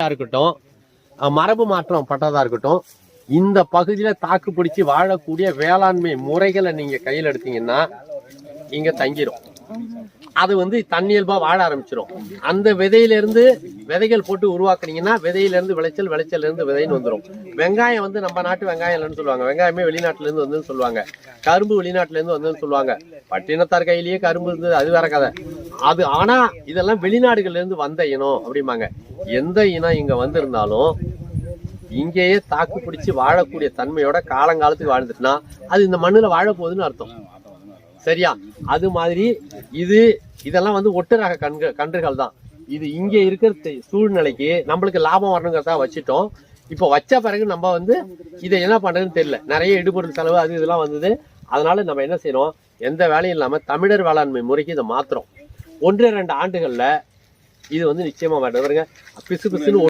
இருக்கட்டும், மரபு மாற்றம் பட்டதா இருக்கட்டும், இந்த பகுதியில தாக்கு பிடிச்சி வாழக்கூடிய வேளாண்மை முறைகளை நீங்க கையில் எடுத்தீங்கன்னா இங்க தங்கிரும். அது தன்னியல்பா வாழ ஆரம்பிச்சிடும். அந்த விதையிலிருந்து விதைகள் போட்டு உருவாக்குனீங்கன்னா விதையிலிருந்து விளைச்சல், விளைச்சல் இருந்து விதைன்னு வந்துடும். வெங்காயம் நம்ம நாட்டு வெங்காயம் இல்லைன்னு சொல்லுவாங்க. வெங்காயமே வெளிநாட்டுல இருந்து வந்துன்னு சொல்லுவாங்க. கரும்பு வெளிநாட்டுல இருந்து வந்துன்னு சொல்லுவாங்க. பட்டினத்தார் கையிலேயே கரும்பு இருந்தது, அது வேற கதை. அது ஆனா இதெல்லாம் வெளிநாடுகள்ல இருந்து வந்த இனம் அப்படிம்பாங்க. எந்த இனம் இங்க வந்திருந்தாலும் இங்கேயே தாக்கு பிடிச்சி வாழக்கூடிய தன்மையோட காலங்காலத்துக்கு வாழ்ந்துட்டுனா அது இந்த மண்ணுல வாழ போகுதுன்னு அர்த்தம். சரியா? அது மாதிரி இதெல்லாம் ஒட்டு ரக கன்றுகள் தான். இது இங்க இருக்கிற சூழ்நிலைக்கு நம்மளுக்கு லாபம் வரணுங்கிறதா வச்சுட்டோம். இப்போ வச்ச பிறகு நம்ம இதை என்ன பண்றதுன்னு தெரியல. நிறைய இடுபொருள் செலவு அது இதெல்லாம் வந்தது. அதனால நம்ம என்ன செய்யறோம், எந்த வேலையும் இல்லாம தமிழர் வேளாண்மை முறைக்கு இதை மாத்துறோம். 1-2 ஆண்டுகள்ல இது நிச்சயமா மாட்டேன். பிசு பிசுன்னு